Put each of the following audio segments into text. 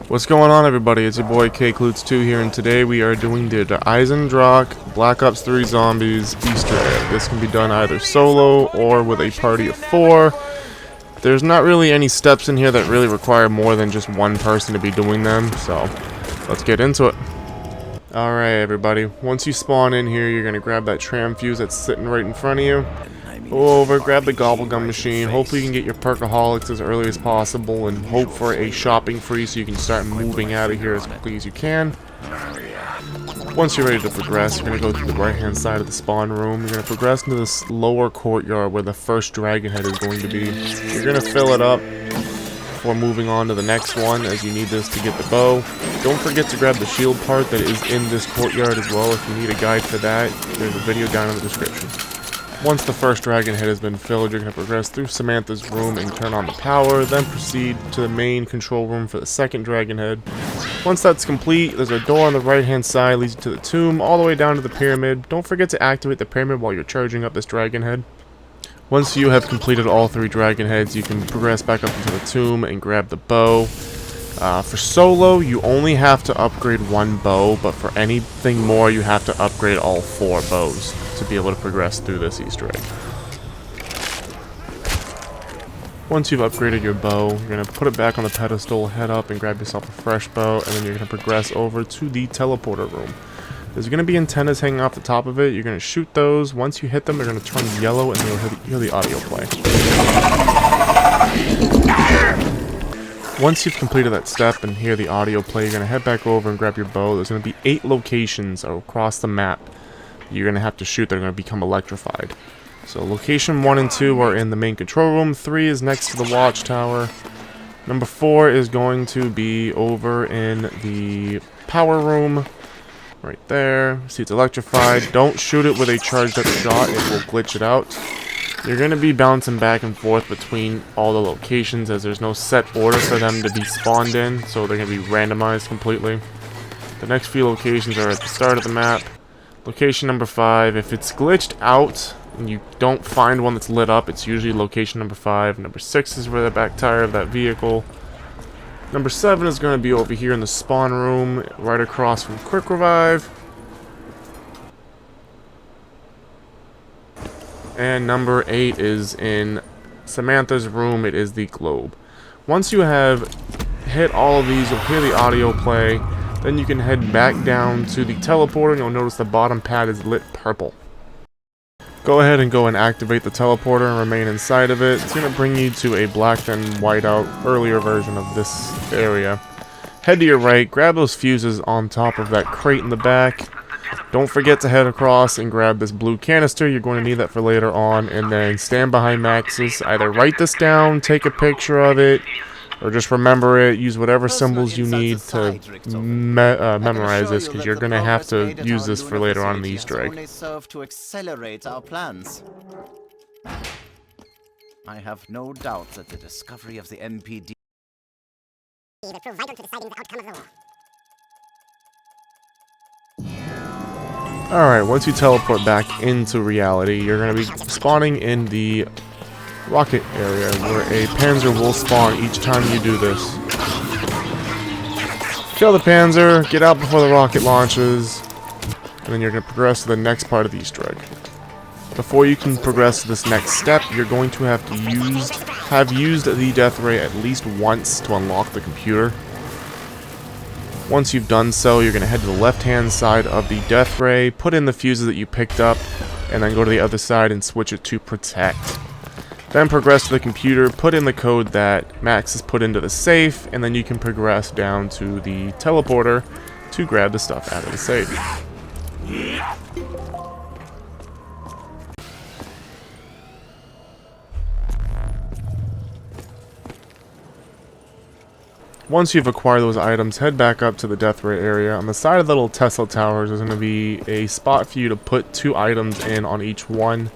What's going on, everybody? It's your boy KKlutes2 here, and today we are doing the Eisendrache Black Ops 3 Zombies Easter Egg. This can be done either solo or with a party of 4. There's not really any steps in here that really require more than just one person to be doing them, so let's get into it. Alright, everybody. Once you spawn in here, you're going to grab that tram fuse that's sitting right in front of you. Go over, grab the Gobblegum machine. Hopefully you can get your Perkaholics as early as possible and hope for a shopping free so you can start moving out of here as quickly as you can. Once you're ready to progress, you're going to go to the right hand side of the spawn room. You're going to progress into this lower courtyard where the first dragon head is going to be. You're going to fill it up before moving on to the next one, as you need this to get the bow. Don't forget to grab the shield part that is in this courtyard as well. If you need a guide for that, there's a video down in the description. Once the first dragon head has been filled, you're going to progress through Samantha's room and turn on the power, then proceed to the main control room for the second dragon head. Once that's complete, there's a door on the right hand side leads to the tomb, all the way down to the pyramid. Don't forget to activate the pyramid while you're charging up this dragon head. Once you have completed all 3 dragon heads, you can progress back up into the tomb and grab the bow. For solo, you only have to upgrade 1 bow, but for anything more, you have to upgrade all 4 bows to be able to progress through this Easter egg. Once you've upgraded your bow, you're going to put it back on the pedestal, head up and grab yourself a fresh bow, and then you're going to progress over to the teleporter room. There's going to be antennas hanging off the top of it. You're going to shoot those. Once you hit them, they're going to turn yellow and you'll hear the audio play. Once you've completed that step and hear the audio play, you're going to head back over and grab your bow. There's going to be 8 locations across the map you're going to have to shoot. They're going to become electrified. So location 1 and 2 are in the main control room. 3 is next to the watchtower. Number 4 is going to be over in the power room. Right there. See, it's electrified. Don't shoot it with a charged up shot. It will glitch it out. You're going to be bouncing back and forth between all the locations as there's no set order for them to be spawned in, so they're going to be randomized completely. The next few locations are at the start of the map. Location number 5, if it's glitched out and you don't find one that's lit up, it's usually location number 5. Number 6 is where the back tire of that vehicle. Number 7 is going to be over here in the spawn room, right across from Quick Revive. And number 8 is in Samantha's room. It is the globe. Once you have hit all of these, you'll hear the audio play. Then you can head back down to the teleporter, and you'll notice the bottom pad is lit purple. Go ahead and go and activate the teleporter and remain inside of it. It's going to bring you to a blacked and white out earlier version of this area. Head to your right, grab those fuses on top of that crate in the back. Don't forget to head across and grab this blue canister. You're going to need that for later on. And then stand behind Maxis. Either write this down, take a picture of it, or just remember it. Use whatever symbols you need to memorize this, because you're going to have to use this for later on in the Easter egg. Only serve to accelerate our plans. I have no doubt that the discovery of the MPD that prove vital to deciding the outcome of the war. Alright, once you teleport back into reality, you're going to be spawning in the rocket area where a Panzer will spawn each time you do this. Kill the Panzer, get out before the rocket launches, and then you're going to progress to the next part of the Easter egg. Before you can progress to this next step, you're going to have used the death ray at least once to unlock the computer. Once you've done so, you're going to head to the left-hand side of the death ray, put in the fuses that you picked up, and then go to the other side and switch it to protect. Then progress to the computer, put in the code that Max has put into the safe, and then you can progress down to the teleporter to grab the stuff out of the safe. Once you've acquired those items, head back up to the death ray area. On the side of the little Tesla towers, there's going to be a spot for you to put 2 items in on each one.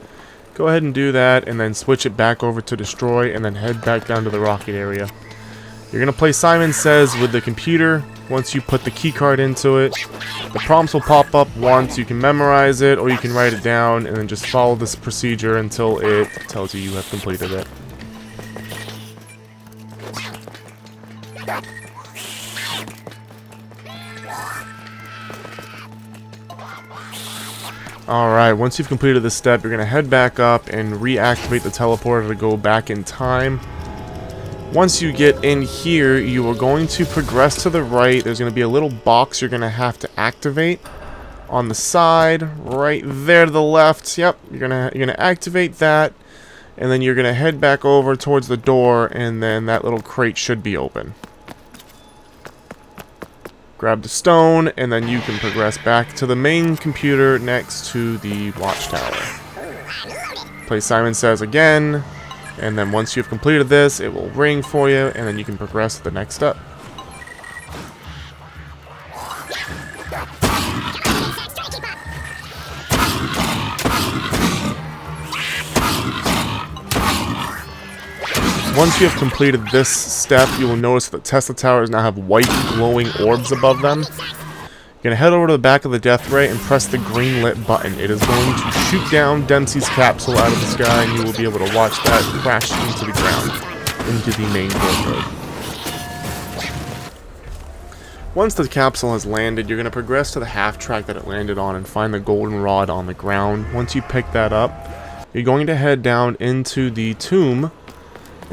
Go ahead and do that, and then switch it back over to destroy, and then head back down to the rocket area. You're going to play Simon Says with the computer. Once you put the keycard into it, the prompts will pop up once. You can memorize it, or you can write it down, and then just follow this procedure until it tells you have completed it. Alright, once you've completed this step, you're going to head back up and reactivate the teleporter to go back in time. Once you get in here, you are going to progress to the right. There's going to be a little box you're going to have to activate. On the side, right there to the left, yep, you're gonna activate that, and then you're gonna head back over towards the door, and then that little crate should be open. Grab the stone, and then you can progress back to the main computer next to the watchtower. Play Simon Says again, and then once you've completed this, it will ring for you, and then you can progress to the next step. Once you have completed this step, you will notice that Tesla towers now have white glowing orbs above them. You're going to head over to the back of the death ray and press the green lit button. It is going to shoot down Dempsey's capsule out of the sky, and you will be able to watch that crash into the ground, into the main door. Once the capsule has landed, you're going to progress to the half track that it landed on and find the golden rod on the ground. Once you pick that up, you're going to head down into the tomb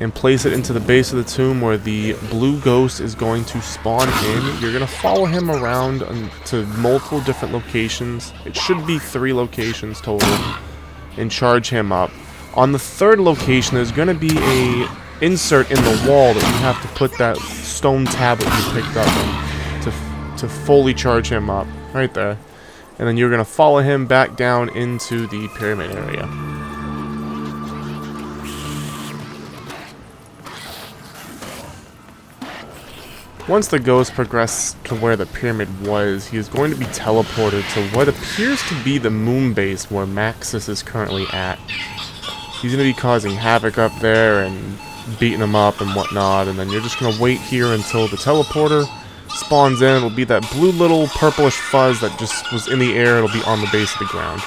and place it into the base of the tomb where the blue ghost is going to spawn in. You're going to follow him around to multiple different locations. It should be 3 locations total. And charge him up. On the 3rd location, there's going to be a insert in the wall that you have to put that stone tablet you picked up in to fully charge him up. Right there. And then you're going to follow him back down into the pyramid area. Once the ghost progresses to where the pyramid was, he is going to be teleported to what appears to be the moon base where Maxis is currently at. He's going to be causing havoc up there and beating him up and whatnot, and then you're just going to wait here until the teleporter spawns in. It'll be that blue little purplish fuzz that just was in the air. It'll be on the base of the ground.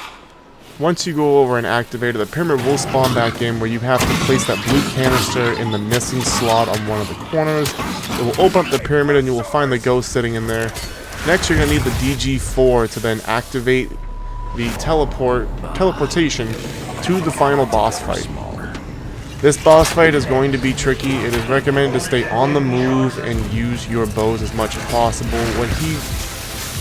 Once you go over and activate it, the pyramid will spawn back in where you have to place that blue canister in the missing slot on one of the corners. It will open up the pyramid and you will find the ghost sitting in there. Next you're going to need the DG4 to then activate the teleportation to the final boss fight. This boss fight is going to be tricky. It is recommended to stay on the move and use your bows as much as possible. When he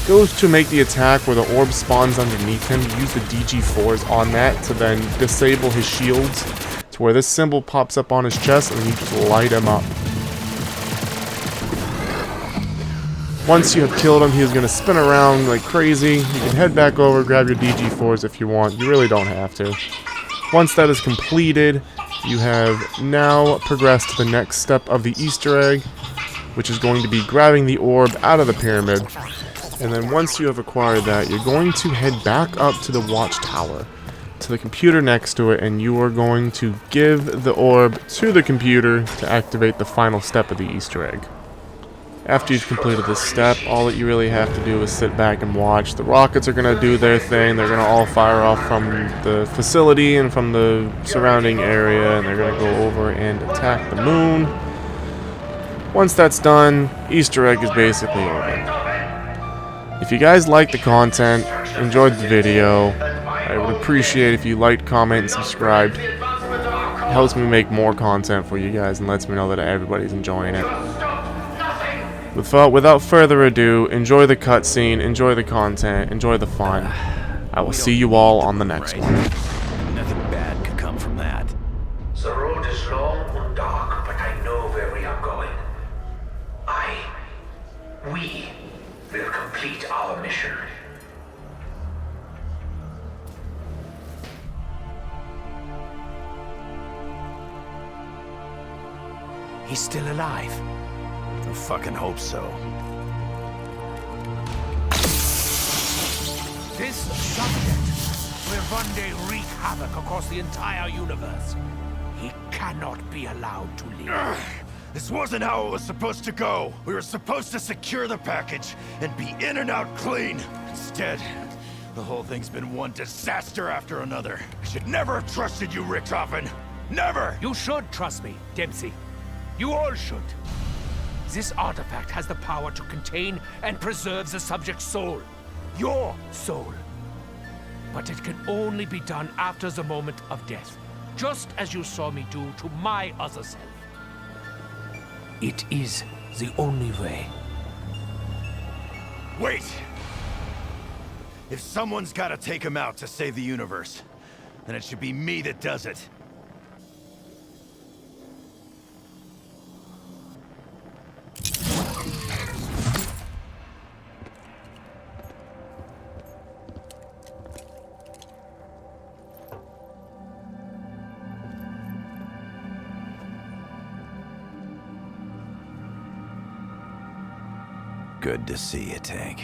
goes to make the attack where the orb spawns underneath him, use the DG4s on that to then disable his shields to where this symbol pops up on his chest and then you just light him up. Once you have killed him, he is going to spin around like crazy. You can head back over, grab your DG4s if you want. You really don't have to. Once that is completed, you have now progressed to the next step of the Easter egg, which is going to be grabbing the orb out of the pyramid. And then once you have acquired that, you're going to head back up to the watchtower, to the computer next to it, and you are going to give the orb to the computer to activate the final step of the Easter egg. After you've completed this step, all that you really have to do is sit back and watch. The rockets are going to do their thing. They're going to all fire off from the facility and from the surrounding area, and they're going to go over and attack the moon. Once that's done, Easter egg is basically over. If you guys like the content, enjoyed the video, I would appreciate if you liked, comment, and subscribed. It helps me make more content for you guys and lets me know that everybody's enjoying it. Without further ado, enjoy the cutscene, enjoy the content, enjoy the fun. I will see you all on the next one. Nothing bad could come from that. The road is long and dark, but I know where we are going. We will complete our mission. He's still alive. I fucking hope so. This subject will one day wreak havoc across the entire universe. He cannot be allowed to live. This wasn't how it was supposed to go. We were supposed to secure the package and be in and out clean. Instead, the whole thing's been one disaster after another. I should never have trusted you, Richtofen. Never! You should trust me, Dempsey. You all should. This artifact has the power to contain and preserve the subject's soul. Your soul. but it can only be done after the moment of death, just as you saw me do to my other self. It is the only way. Wait! If someone's gotta take him out to save the universe, then it should be me that does it. Good to see you, Tank.